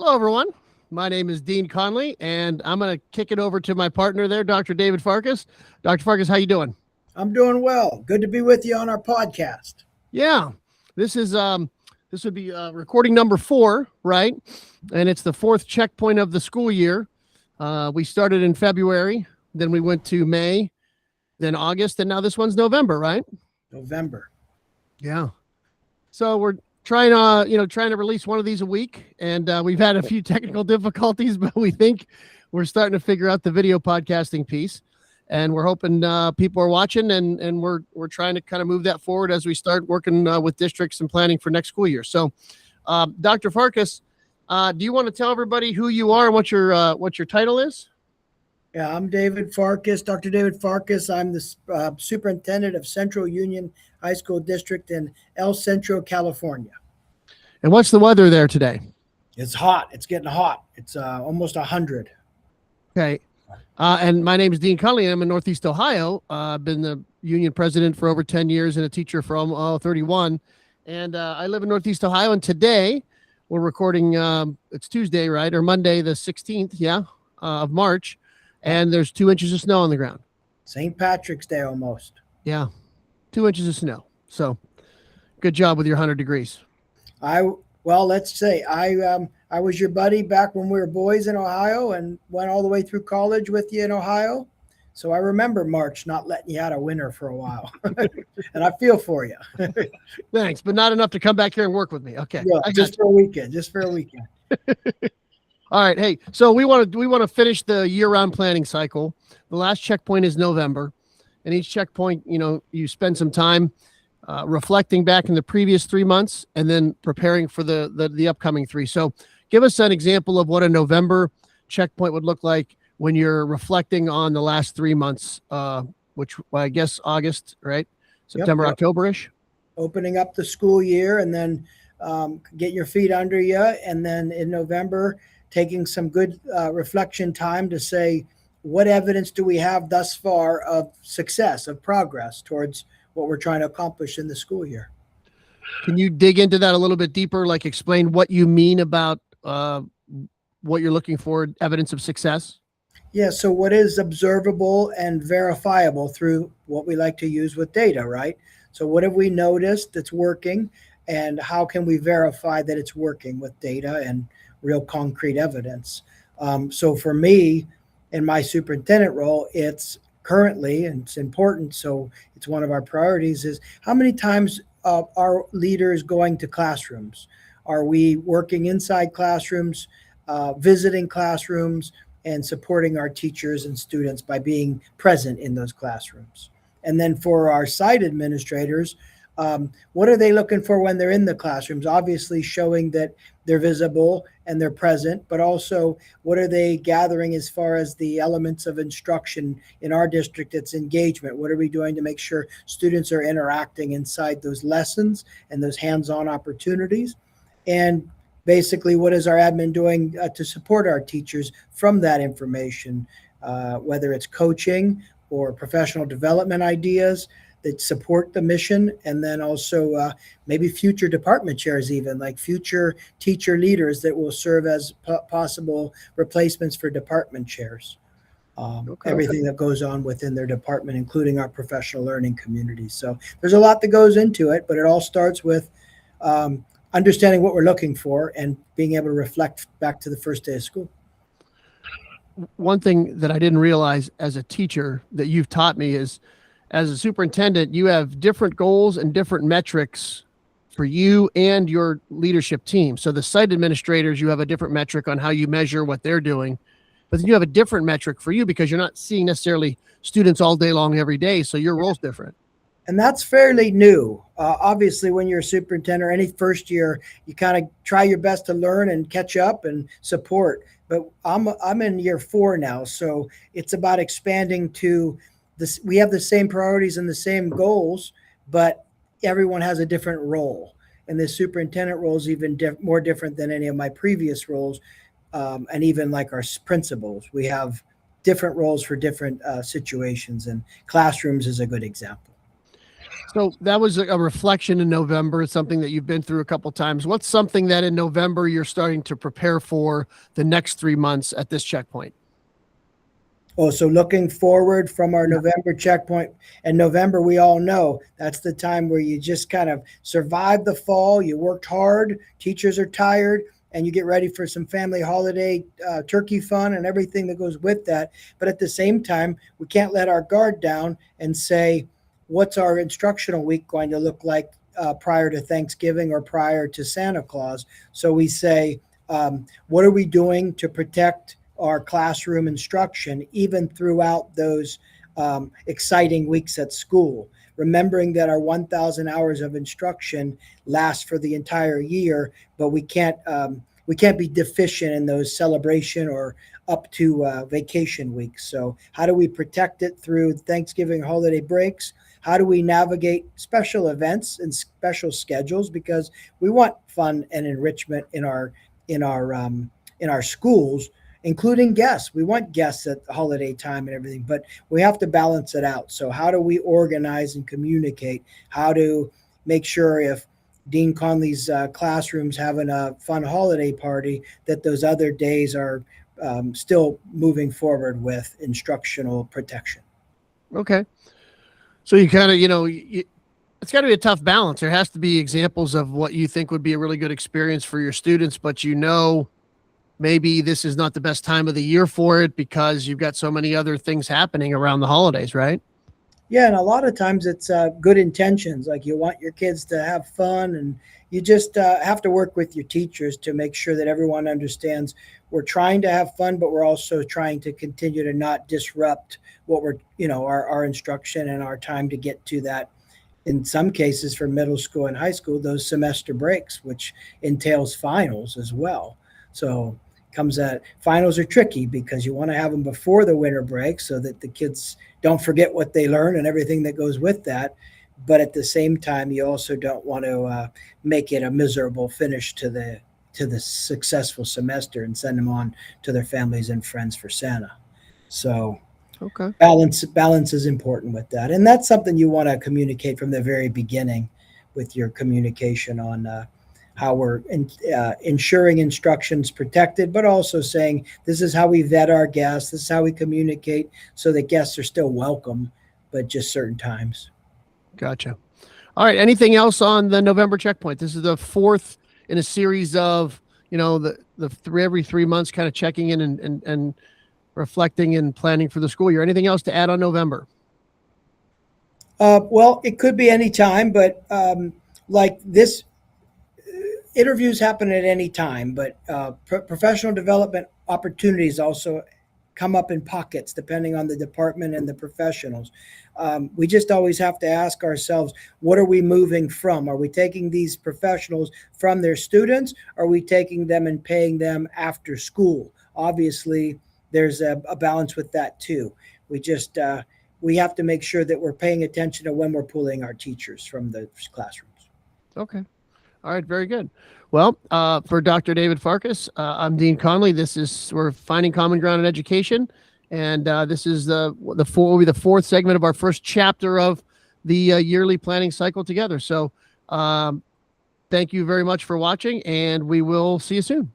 Hello, everyone. My name is Dean Conley, and I'm going to kick it over to my partner there, Dr. David Farkas. Dr. Farkas, how you doing? I'm doing well. Good to be with you on our podcast. Yeah, this would be recording number 4, right? And it's the 4th checkpoint of the school year. We started in February, then we went to May, then August, and now this one's November, right? November. Yeah. So we're trying to release one of these a week, and we've had a few technical difficulties, but we think we're starting to figure out the video podcasting piece, and we're hoping people are watching, and we're trying to kind of move that forward as we start working with districts and planning for next school year. So, Dr. Farkas, do you want to tell everybody who you are and what your title is? Yeah, I'm David Farkas, Dr. David Farkas. I'm the superintendent of Central Union High School District in El Centro, California. And what's the weather there today? It's hot. It's getting hot. It's almost 100. Okay. And my name is Dean Conley. I'm in Northeast Ohio. I've been the union president for over 10 years and a teacher for almost 31. And I live in Northeast Ohio. And today we're recording, it's Tuesday, right? Or Monday, the 16th, of March. And there's 2 inches of snow on the ground. St. Patrick's Day almost. Yeah, 2 inches of snow. So good job with your 100 degrees. Let's say I was your buddy back when we were boys in Ohio and went all the way through college with you in Ohio. So I remember March not letting you out of winter for a while. And I feel for you. Thanks, but not enough to come back here and work with me. Okay. Yeah, just for a weekend. All right. Hey, so we want to finish the year-round planning cycle. The last checkpoint is November, and each checkpoint, you spend some time reflecting back in the previous 3 months and then preparing for the upcoming 3. So give us an example of what a November checkpoint would look like when you're reflecting on the last 3 months, which I guess August, right? September, Yep. October-ish. Opening up the school year and then get your feet under you. And then in November, taking some good reflection time to say, what evidence do we have thus far of success, of progress towards what we're trying to accomplish in the school year? Can you dig into that a little bit deeper, like explain what you mean about what you're looking for, evidence of success? Yeah, so what is observable and verifiable through what we like to use with data, right? So what have we noticed that's working, and how can we verify that it's working with data and real concrete evidence? So for me, in my superintendent role, it's currently, and it's important, so it's one of our priorities, is how many times are leaders going to classrooms? Are we working inside classrooms, visiting classrooms, and supporting our teachers and students by being present in those classrooms? And then for our site administrators, what are they looking for when they're in the classrooms? Obviously showing that they're visible and they're present, but also what are they gathering as far as the elements of instruction in our district? It's engagement. What are we doing to make sure students are interacting inside those lessons and those hands-on opportunities? And basically, what is our admin doing to support our teachers from that information, whether it's coaching or professional development ideas that support the mission, and then also maybe future department chairs, even like future teacher leaders that will serve as possible replacements for department chairs. Everything that goes on within their department, including our professional learning community. So there's a lot that goes into it, but it all starts with understanding what we're looking for and being able to reflect back to the first day of school. One thing that I didn't realize as a teacher that you've taught me is, as a superintendent, you have different goals and different metrics for you and your leadership team. So the site administrators, you have a different metric on how you measure what they're doing, but then you have a different metric for you because you're not seeing necessarily students all day long every day. So your role's different. And that's fairly new. Obviously, when you're a superintendent or any first year, you kind of try your best to learn and catch up and support. But I'm in year 4 now, so it's about expanding to this. We have the same priorities and the same goals, but everyone has a different role. And the superintendent role is even more different than any of my previous roles, and even like our principals. We have different roles for different situations, and classrooms is a good example. So that was a reflection in November. It's something that you've been through a couple times. What's something that in November you're starting to prepare for the next 3 months at this checkpoint? Oh, so looking forward from our Yeah. November checkpoint, and November, we all know that's the time where you just kind of survive the fall. You worked hard, teachers are tired, and you get ready for some family holiday turkey fun and everything that goes with that. But at the same time, we can't let our guard down and say, what's our instructional week going to look like prior to Thanksgiving or prior to Santa Claus? So we say, what are we doing to protect our classroom instruction, even throughout those exciting weeks at school? Remembering that our 1,000 hours of instruction lasts for the entire year, but we can't be deficient in those celebration or up to vacation weeks. So how do we protect it through Thanksgiving holiday breaks? How do we navigate special events and special schedules? Because we want fun and enrichment in our schools, including guests. We want guests at the holiday time and everything, but we have to balance it out. So how do we organize and communicate? How to make sure if Dean Conley's classroom's having a fun holiday party, that those other days are still moving forward with instructional protection. Okay. So you kind of, it's got to be a tough balance. There has to be examples of what you think would be a really good experience for your students, but maybe this is not the best time of the year for it because you've got so many other things happening around the holidays, right? Yeah, and a lot of times it's good intentions. Like you want your kids to have fun, and you just have to work with your teachers to make sure that everyone understands we're trying to have fun, but we're also trying to continue to not disrupt what our instruction and our time to get to that. In some cases, for middle school and high school, those semester breaks, which entails finals as well. So comes at finals are tricky because you want to have them before the winter break so that the kids don't forget what they learn and everything that goes with that. But at the same time, you also don't want to make it a miserable finish to the successful semester and send them on to their families and friends for Santa. So Okay. balance is important with that, and that's something you want to communicate from the very beginning with your communication on how we're ensuring instruction's protected, but also saying this is how we vet our guests, this is how we communicate so that guests are still welcome, but just certain times. Gotcha. All right. Anything else on the November checkpoint? This is the fourth in a series of, every 3 months kind of checking in and reflecting and planning for the school year. Anything else to add on November? Well, it could be any time, but like this, interviews happen at any time, but professional development opportunities also come up in pockets depending on the department and the professionals. We just always have to ask ourselves, what are we moving from? Are we taking these professionals from their students? Are we taking them and paying them after school? Obviously, there's a balance with that too. We have to make sure that we're paying attention to when we're pulling our teachers from the classrooms. Okay. All right. Very good. Well, for Dr. David Farkas, I'm Dean Conley. We're finding common ground in education. And this is will be the fourth segment of our first chapter of the yearly planning cycle together. So thank you very much for watching, and we will see you soon.